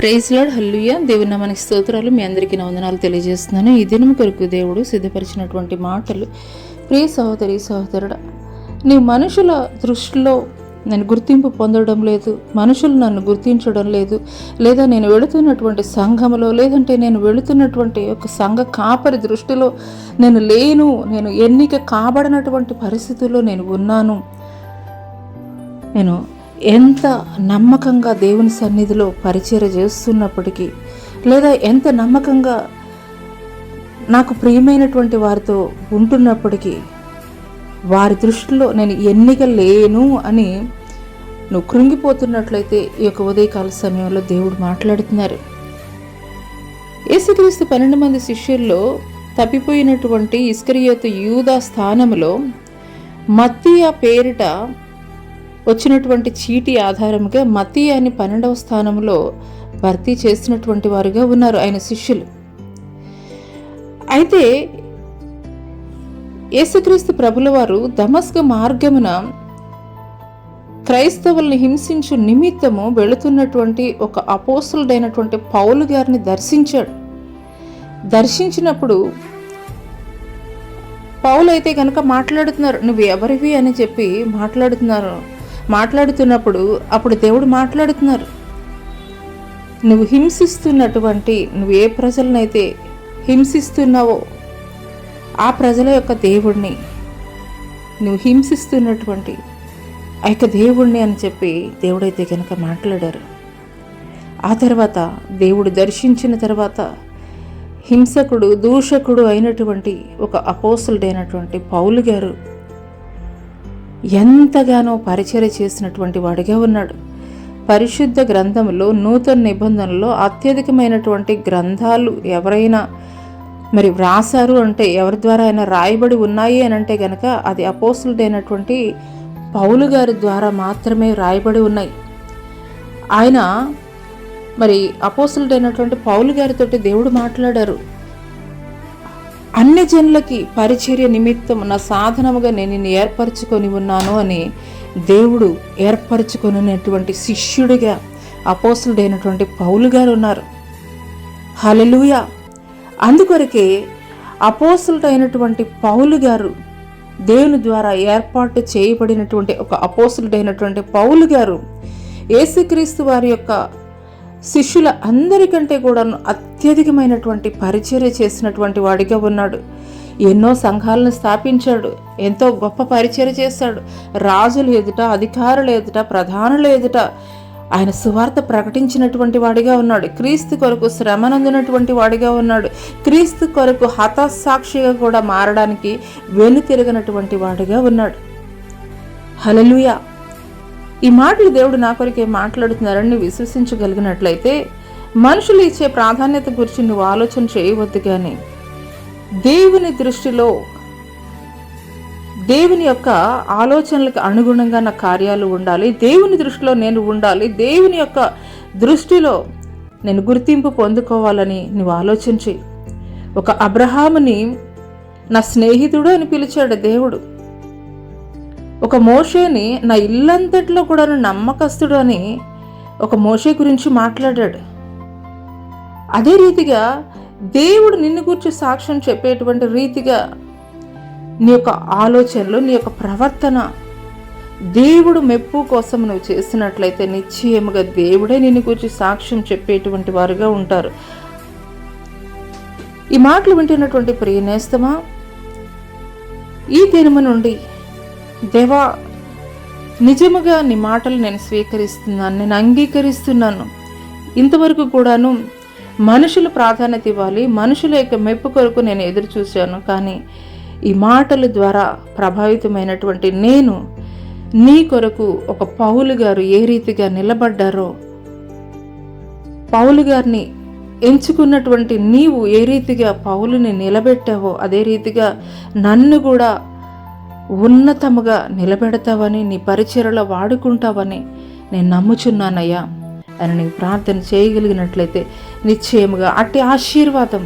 Praise lord, హల్లెలూయా. దేవుని నామానికి స్తోత్రాలు. మీ అందరికీ నా వందనాలు తెలియజేస్తున్నాను. ఈ దినం కొరకు దేవుడు సిద్ధపరిచినటువంటి మాటలు. ప్రియ సహోదరి సహోదరుడా, నీ మనుషుల దృష్టిలో నేను గుర్తింపు పొందడం లేదు, మనుషులు నన్ను గుర్తించడం లేదు, లేదా నేను వెళుతున్నటువంటి సంఘములో, లేదంటే నేను వెళుతున్నటువంటి ఒక సంఘ కాపరి దృష్టిలో నేను లేను, నేను ఎన్నిక కాబడినటువంటి పరిస్థితుల్లో నేను ఉన్నాను. నేను ఎంత నమ్మకంగా దేవుని సన్నిధిలో పరిచర్య చేస్తున్నప్పటికీ, లేదా ఎంత నమ్మకంగా నాకు ప్రియమైనటువంటి వారితో ఉంటున్నప్పటికీ, వారి దృష్టిలో నేను ఎన్నిక లేను అని నువ్వు కృంగిపోతున్నట్లయితే ఈ యొక్క ఉదయకాల సమయంలో దేవుడు మాట్లాడుతున్నారు. యేసుక్రీస్తు 12 మంది శిష్యుల్లో తప్పిపోయినటువంటి ఇస్కరియోతు యూదా స్థానంలో మత్తీయ పేరిట వచ్చినటువంటి చీటి ఆధారంగా మత్తీయాని 12వ స్థానంలో భర్తీ చేసినటువంటి వారుగా ఉన్నారు ఆయన శిష్యులు. అయితే యేసుక్రీస్తు ప్రభుల వారు దమస్కు మార్గమున క్రైస్తవుల్ని హింసించు నిమిత్తము వెళుతున్నటువంటి ఒక అపోస్తలుడైనటువంటి పౌలు గారిని దర్శించాడు. దర్శించినప్పుడు పౌలు అయితే కనుక మాట్లాడుతున్నారు, నువ్వు ఎవరివి అని చెప్పి మాట్లాడుతున్నప్పుడు అప్పుడు దేవుడు మాట్లాడుతున్నారు, నువ్వు హింసిస్తున్నటువంటి, నువ్వు ఏ ప్రజలనైతే హింసిస్తున్నావో ఆ ప్రజల యొక్క దేవుణ్ణి, నువ్వు హింసిస్తున్నటువంటి ఆ యొక్క దేవుణ్ణి అని చెప్పి దేవుడైతే కనుక మాట్లాడారు. ఆ తర్వాత దేవుడు దర్శించిన తర్వాత హింసకుడు, దూషకుడు అయినటువంటి ఒక అపోస్తలుడైనటువంటి పౌలు గారు ఎంతగానో పరిచర్య చేసినటువంటి వాడిగా ఉన్నాడు. పరిశుద్ధ గ్రంథంలో, నూతన నిబంధనలో అత్యధికమైనటువంటి గ్రంథాలు ఎవరైనా మరి వ్రాసారు అంటే, ఎవరి ద్వారా అయినా రాయబడి ఉన్నాయి అని అంటే కనుక అది అపోస్తలుడైనటువంటి పౌలు గారి ద్వారా మాత్రమే రాయబడి ఉన్నాయి. ఆయన మరి అపోస్తలుడైనటువంటి పౌలు గారితోటి దేవుడు మాట్లాడారు, అన్యజనులకి పరిచర్య నిమిత్తం నా సాధనముగా నేను నిన్ను ఏర్పరచుకొని ఉన్నాను అని దేవుడు ఏర్పరచుకొనినటువంటి శిష్యుడిగా అపోస్తలుడైనటువంటి పౌలు గారు ఉన్నారు. హల్లెలూయా. అందుకొరకే అపోస్తలుడైనటువంటి పౌలు గారు, దేవుని ద్వారా ఏర్పాటు చేయబడినటువంటి ఒక అపోస్తలుడైనటువంటి పౌలు గారు యేసుక్రీస్తు వారి యొక్క శిష్యుల అందరికంటే కూడా అత్యధికమైనటువంటి పరిచర్య చేసినటువంటి వాడిగా ఉన్నాడు. ఎన్నో సంఘాలను స్థాపించాడు, ఎంతో గొప్ప పరిచర్య చేశాడు. రాజుల ఎదుట, అధికారుల ఎదుట, ప్రధానుల ఎదుట ఆయన సువార్త ప్రకటించినటువంటి వాడిగా ఉన్నాడు. క్రీస్తు కొరకు శ్రమనందినటువంటి వాడిగా ఉన్నాడు. క్రీస్తు కొరకు హతసాక్షిగా కూడా మారడానికి వెనుతిరగనటువంటి వాడిగా ఉన్నాడు. హల్లెలూయా. ఈ మాటలు దేవుడు నా కొరకే మాట్లాడుతున్నారని నువ్వు విశ్వసించగలిగినట్లయితే మనుషులు ఇచ్చే ప్రాధాన్యత గురించి నువ్వు ఆలోచన చేయవద్దు, కానీ దేవుని దృష్టిలో, దేవుని యొక్క ఆలోచనలకు అనుగుణంగా నా కార్యాలు ఉండాలి, దేవుని దృష్టిలో నేను ఉండాలి, దేవుని యొక్క దృష్టిలో నేను గుర్తింపు పొందుకోవాలని నువ్వు ఆలోచించి, ఒక అబ్రహాముని నా స్నేహితుడు అని పిలిచాడు దేవుడు. ఒక మోషేని నా ఇల్లంతట్లో కూడా నమ్మకస్తుడు అని ఒక మోషే గురించి మాట్లాడాడు. అదే రీతిగా దేవుడు నిన్ను గురించి సాక్ష్యం చెప్పేటువంటి రీతిగా నీ యొక్క ఆలోచనలు, నీ యొక్క ప్రవర్తన దేవుడు మెప్పు కోసం నువ్వు చేసినట్లయితే నిశ్చయముగా దేవుడే నిన్ను గురించి సాక్ష్యం చెప్పేటువంటి వారుగా ఉంటారు. ఈ మాటలు వింటున్నటువంటి ప్రియ నేస్తమా, ఈ దినము నుండి దేవా, నిజముగా నీ మాటలు నేను స్వీకరిస్తున్నాను, నేను అంగీకరిస్తున్నాను. ఇంతవరకు కూడాను మనుషులు ప్రాధాన్యత ఇవ్వాలి, మనుషుల యొక్క మెప్పు కొరకు నేను ఎదురు చూశాను, కానీ ఈ మాటల ద్వారా ప్రభావితమైనటువంటి నేను నీ కొరకు ఒక పౌలు గారు ఏ రీతిగా నిలబడ్డారో, పౌలు గారిని ఎంచుకున్నటువంటి నీవు ఏ రీతిగా పౌలుని నిలబెట్టావో అదే రీతిగా నన్ను కూడా ఉన్నతముగా నిలబెడతావని, నీ పరిచర్యలో వాడుకుంటావని నేను నమ్ముచున్నానయ్యా అని నీవు ప్రార్థన చేయగలిగినట్లయితే నిశ్చయముగా అట్టి ఆశీర్వాదం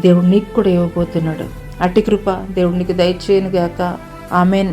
దేవుడు నీకు కూడా ఇవ్వబోతున్నాడు. అట్టి కృప దేవుడు నీకు దయచేయనుగాక. ఆమెన్.